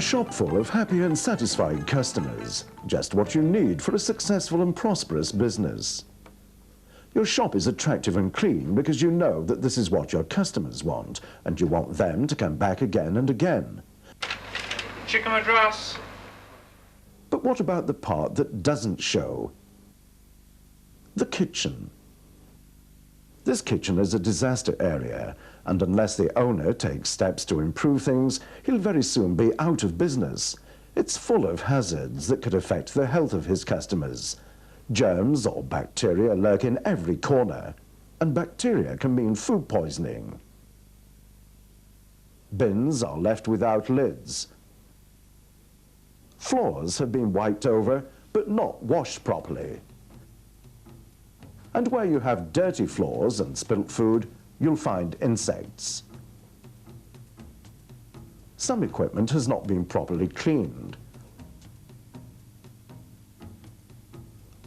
A shop full of happy and satisfied customers, just what you need for a successful and prosperous business. Your shop is attractive and clean because you know that this is what your customers want, and you want them to come back again and again. Chicken madras. But what about the part that doesn't show? The kitchen. This kitchen is a disaster area, and unless the owner takes steps to improve things, he'll very soon be out of business. It's full of hazards that could affect the health of his customers. Germs or bacteria lurk in every corner, and bacteria can mean food poisoning. Bins are left without lids. Floors have been wiped over, but not washed properly. And where you have dirty floors and spilt food, you'll find insects. Some equipment has not been properly cleaned.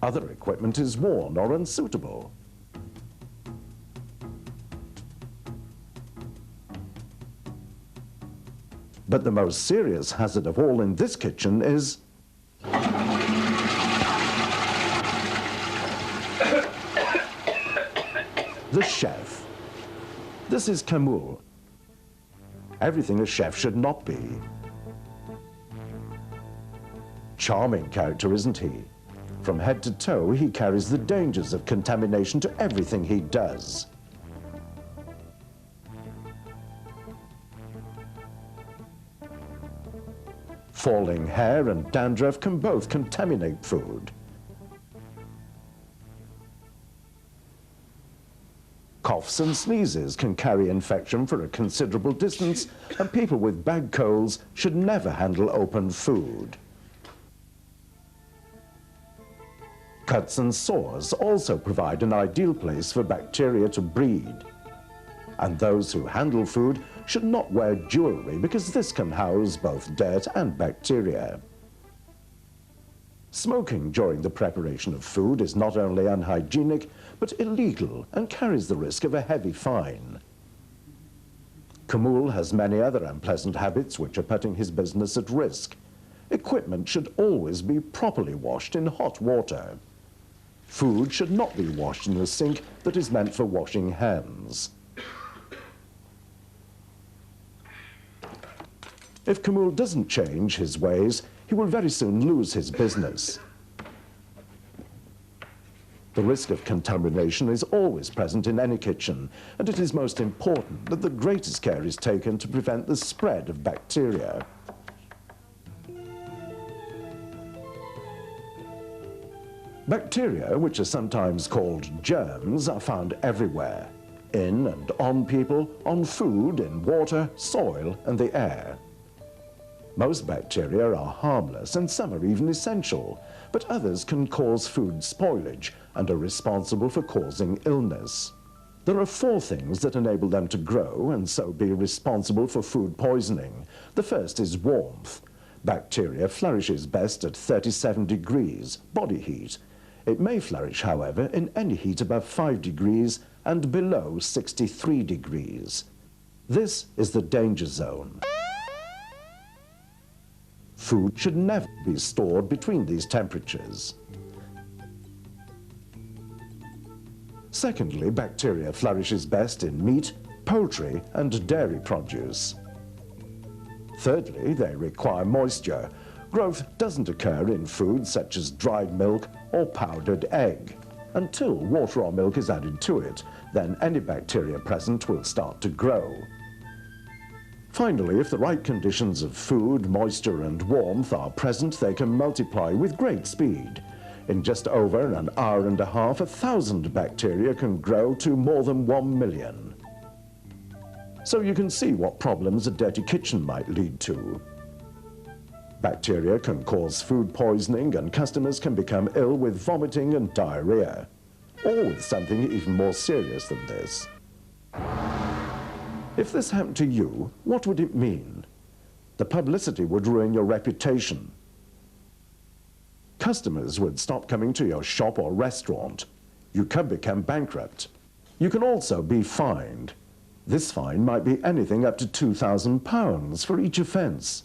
Other equipment is worn or unsuitable. But the most serious hazard of all in this kitchen is the chef. This is Kamul. Everything a chef should not be. Charming character, isn't he? From head to toe, he carries the dangers of contamination to everything he does. Falling hair and dandruff can both contaminate food. Coughs and sneezes can carry infection for a considerable distance, and people with bad colds should never handle open food. Cuts and sores also provide an ideal place for bacteria to breed. And those who handle food should not wear jewelry because this can house both dirt and bacteria. Smoking during the preparation of food is not only unhygienic, but illegal and carries the risk of a heavy fine. Kamul has many other unpleasant habits which are putting his business at risk. Equipment should always be properly washed in hot water. Food should not be washed in a sink that is meant for washing hands. If Kamul doesn't change his ways, he will very soon lose his business. The risk of contamination is always present in any kitchen, and it is most important that the greatest care is taken to prevent the spread of bacteria. Bacteria, which are sometimes called germs, are found everywhere, in and on people, on food, in water, soil, and the air. Most bacteria are harmless, and some are even essential, but others can cause food spoilage and are responsible for causing illness. There are 4 things that enable them to grow and so be responsible for food poisoning. The first is warmth. Bacteria flourishes best at 37 degrees, body heat. It may flourish, however, in any heat above 5 degrees and below 63 degrees. This is the danger zone. Food should never be stored between these temperatures. Secondly, bacteria flourishes best in meat, poultry, and dairy produce. Thirdly, they require moisture. Growth doesn't occur in foods such as dried milk or powdered egg. Until water or milk is added to it, then any bacteria present will start to grow. Finally, if the right conditions of food, moisture, and warmth are present, they can multiply with great speed. In just over an hour and a half, 1,000 bacteria can grow to more than 1 million. So you can see what problems a dirty kitchen might lead to. Bacteria can cause food poisoning, and customers can become ill with vomiting and diarrhea, or with something even more serious than this. If this happened to you, what would it mean? The publicity would ruin your reputation. Customers would stop coming to your shop or restaurant. You could become bankrupt. You can also be fined. This fine might be anything up to £2,000 for each offence.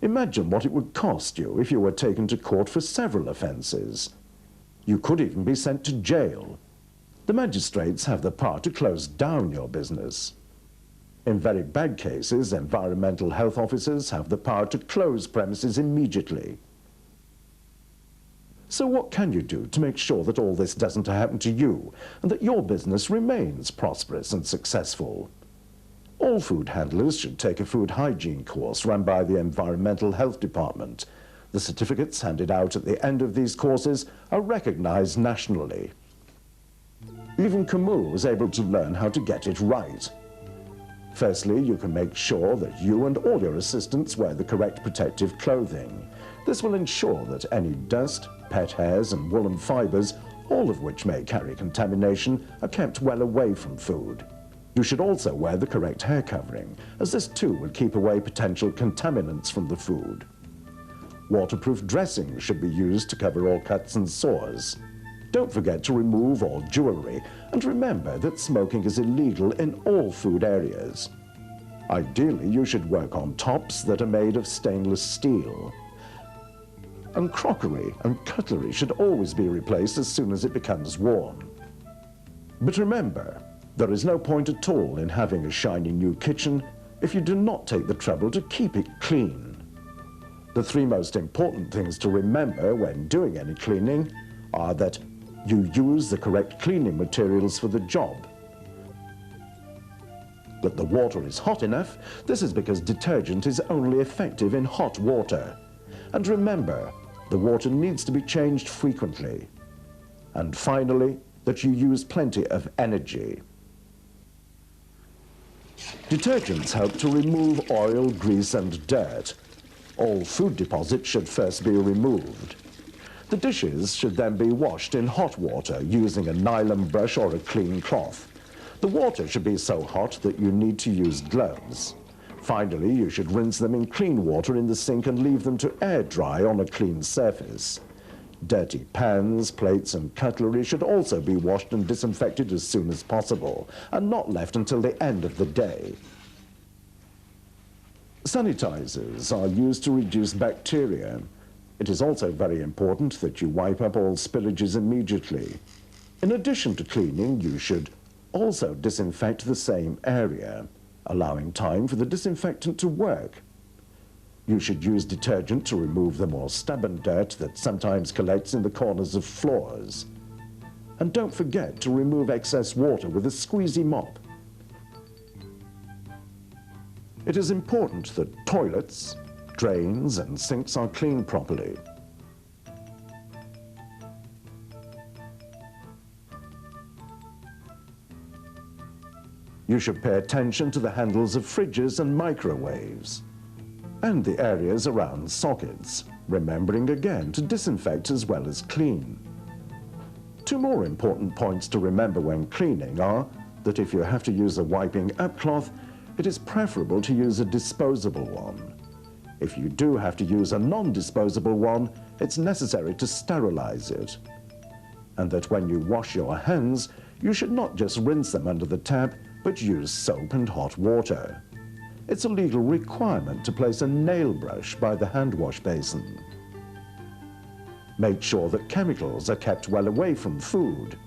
Imagine what it would cost you if you were taken to court for several offences. You could even be sent to jail. The magistrates have the power to close down your business. In very bad cases, environmental health officers have the power to close premises immediately. So what can you do to make sure that all this doesn't happen to you and that your business remains prosperous and successful? All food handlers should take a food hygiene course run by the Environmental Health Department. The certificates handed out at the end of these courses are recognized nationally. Even Camille was able to learn how to get it right. Firstly, you can make sure that you and all your assistants wear the correct protective clothing. This will ensure that any dust, pet hairs and woolen fibers, all of which may carry contamination, are kept well away from food. You should also wear the correct hair covering, as this too will keep away potential contaminants from the food. Waterproof dressing should be used to cover all cuts and sores. Don't forget to remove all jewelry, and remember that smoking is illegal in all food areas. Ideally, you should work on tops that are made of stainless steel. And crockery and cutlery should always be replaced as soon as it becomes worn. But remember, there is no point at all in having a shiny new kitchen if you do not take the trouble to keep it clean. The three most important things to remember when doing any cleaning are that you use the correct cleaning materials for the job, that the water is hot enough. This is because detergent is only effective in hot water. And remember, the water needs to be changed frequently. And finally, that you use plenty of energy. Detergents help to remove oil, grease and dirt. All food deposits should first be removed. The dishes should then be washed in hot water using a nylon brush or a clean cloth. The water should be so hot that you need to use gloves. Finally, you should rinse them in clean water in the sink and leave them to air dry on a clean surface. Dirty pans, plates and cutlery should also be washed and disinfected as soon as possible, and not left until the end of the day. Sanitizers are used to reduce bacteria. It is also very important that you wipe up all spillages immediately. In addition to cleaning, you should also disinfect the same area, allowing time for the disinfectant to work. You should use detergent to remove the more stubborn dirt that sometimes collects in the corners of floors. And don't forget to remove excess water with a squeezy mop. It is important that toilets, drains and sinks are cleaned properly. You should pay attention to the handles of fridges and microwaves, and the areas around sockets, remembering again to disinfect as well as clean. Two more important points to remember when cleaning are that if you have to use a wiping up cloth, it is preferable to use a disposable one. If you do have to use a non-disposable one, it's necessary to sterilize it. And that when you wash your hands, you should not just rinse them under the tap, but use soap and hot water. It's a legal requirement to place a nail brush by the hand wash basin. Make sure that chemicals are kept well away from food.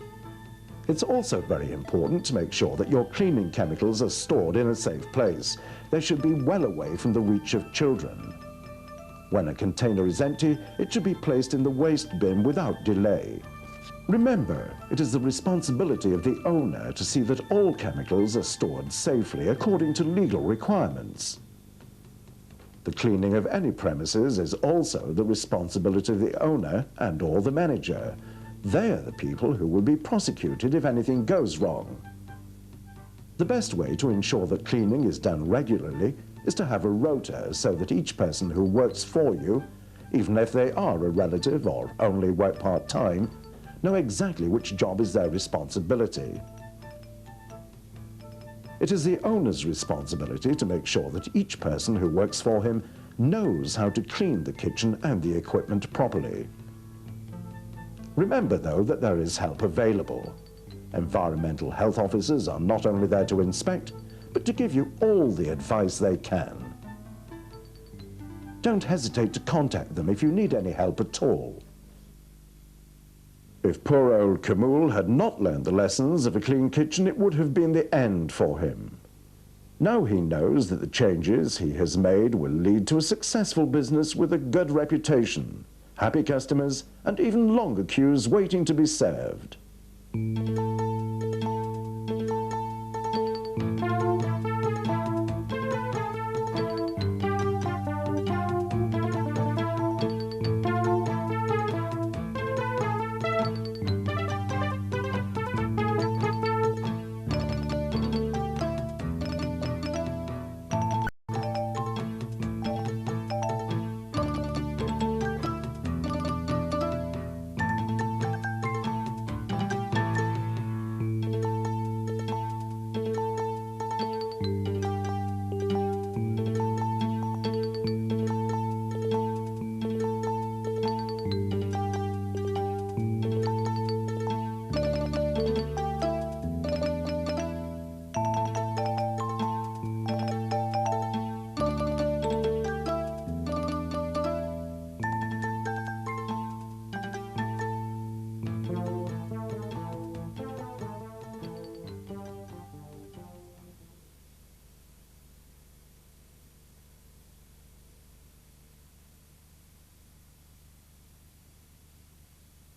It's also very important to make sure that your cleaning chemicals are stored in a safe place. They should be well away from the reach of children. When a container is empty, it should be placed in the waste bin without delay. Remember, it is the responsibility of the owner to see that all chemicals are stored safely according to legal requirements. The cleaning of any premises is also the responsibility of the owner and/or the manager. They are the people who will be prosecuted if anything goes wrong. The best way to ensure that cleaning is done regularly is to have a rota so that each person who works for you, even if they are a relative or only work part-time, know exactly which job is their responsibility. It is the owner's responsibility to make sure that each person who works for him knows how to clean the kitchen and the equipment properly. Remember, though, that there is help available. Environmental health officers are not only there to inspect, but to give you all the advice they can. Don't hesitate to contact them if you need any help at all. If poor old Kamul had not learned the lessons of a clean kitchen, it would have been the end for him. Now he knows that the changes he has made will lead to a successful business with a good reputation, happy customers, and even longer queues waiting to be served.